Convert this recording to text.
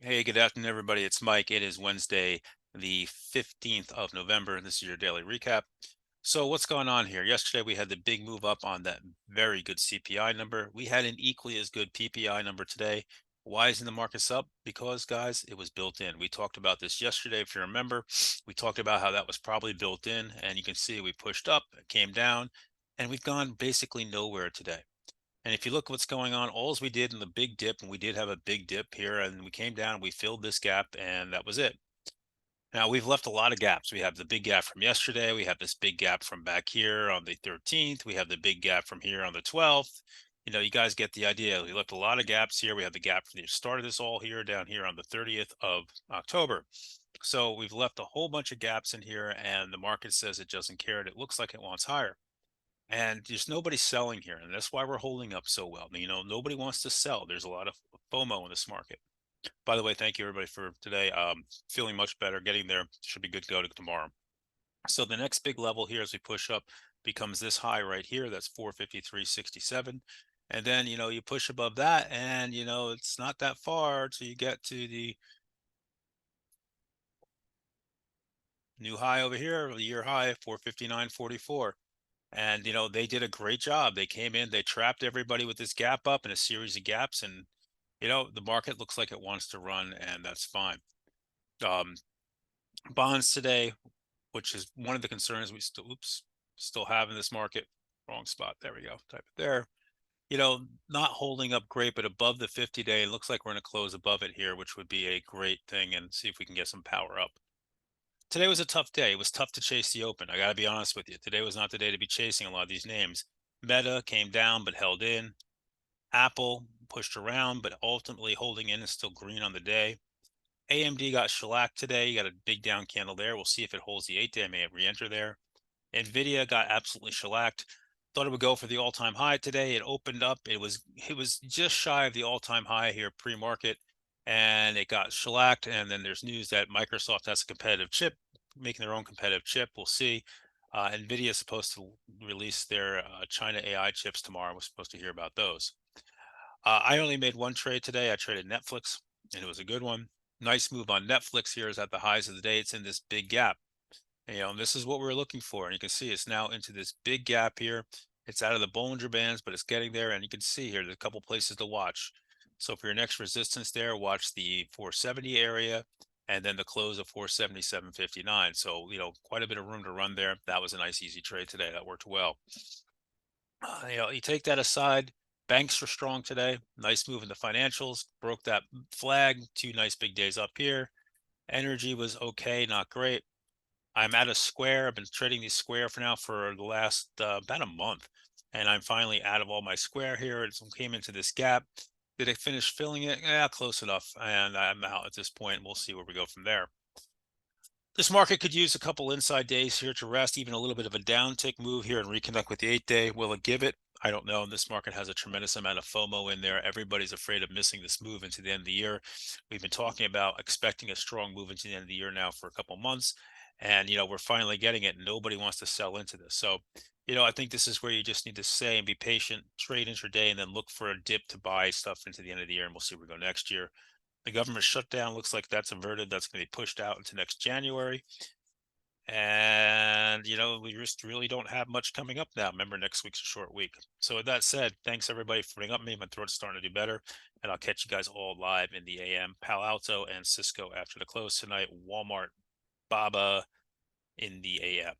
Hey, good afternoon, everybody. It's Mike. It is Wednesday, the 15th of November. This is your daily recap. So, what's going on here? Yesterday, we had the big move up on that very good CPI number. We had an equally as good PPI number today. Why isn't the markets up? Because, guys, it was built in. We talked about this yesterday, if you remember. We talked about how that was probably built in, and you can see we pushed up, it came down, and we've gone basically nowhere today. And if you look what's going on, alls we did in the big dip, and we did have a big dip here, and we came down, we filled this gap, and that was it. Now we've left a lot of gaps. We have the big gap from yesterday. We have this big gap from back here on the 13th. We have the big gap from here on the 12th. You guys get the idea. We left a lot of gaps here. We have the gap from the start of this all here down here on the 30th of October. So we've left a whole bunch of gaps in here, and the market says it doesn't care, and it looks like it wants higher. And there's nobody selling here, and that's why we're holding up so well. Nobody wants to sell. There's a lot of FOMO in this market. By the way, thank you everybody for today. Feeling much better, getting there. Should be good to go to tomorrow. So the next big level here as we push up becomes this high right here. That's 453.67. And then, you push above that, and, it's not that far till you get to the new high over here, the year high, 459.44. And, they did a great job. They came in, they trapped everybody with this gap up in a series of gaps. And, the market looks like it wants to run, and that's fine. Um, Bonds today, which is one of the concerns we still have in this market. Wrong spot. There we go. Type it there. Not holding up great, but above the 50-day, it looks like we're going to close above it here, which would be a great thing, and see if we can get some power up. Today was a tough day. It was tough to chase the open. I got to be honest with you. Today was not the day to be chasing a lot of these names. Meta came down but held in. Apple pushed around but ultimately holding in and still green on the day. AMD got shellacked today. You got a big down candle there. We'll see if it holds the 8-day. I may re-enter there. Nvidia got absolutely shellacked. Thought it would go for the all-time high today. It opened up. It was just shy of the all-time high here pre-market, and it got shellacked. And then there's news that Microsoft has a competitive chip, making their own competitive chip. We'll see. Nvidia is supposed to release their China AI chips tomorrow. We're supposed to hear about those. I only made one trade today. I traded Netflix, and it was a good one. Nice move on Netflix here is at the highs of the day. It's in this big gap. And this is what we're looking for. And you can see it's now into this big gap here. It's out of the Bollinger Bands, but it's getting there. And you can see here, there's a couple places to watch. So for your next resistance there, watch the 470 area and then the close of 477.59. So, quite a bit of room to run there. That was a nice, easy trade today. That worked well. You take that aside, banks were strong today. Nice move in the financials, broke that flag. Two nice big days up here. Energy was okay, not great. I'm at a square. I've been trading these square for now for the last about a month, and I'm finally out of all my square here. It came into this gap. Did it finish filling it? Yeah, close enough. And I'm out at this point. We'll see where we go from there. This market could use a couple inside days here to rest, even a little bit of a downtick move here and reconnect with the 8-day. Will it give it? I don't know. This market has a tremendous amount of FOMO in there. Everybody's afraid of missing this move into the end of the year. We've been talking about expecting a strong move into the end of the year now for a couple months. And, we're finally getting it. Nobody wants to sell into this. So, I think this is where you just need to stay and be patient, trade intraday, and then look for a dip to buy stuff into the end of the year. And we'll see where we go next year. The government shutdown looks like that's averted. That's going to be pushed out into next January. And, we just really don't have much coming up now. Remember, next week's a short week. So with that said, thanks everybody for putting up me. My throat's starting to do better. And I'll catch you guys all live in the AM. Palo Alto and Cisco after the close tonight. Walmart, Baba in the AM.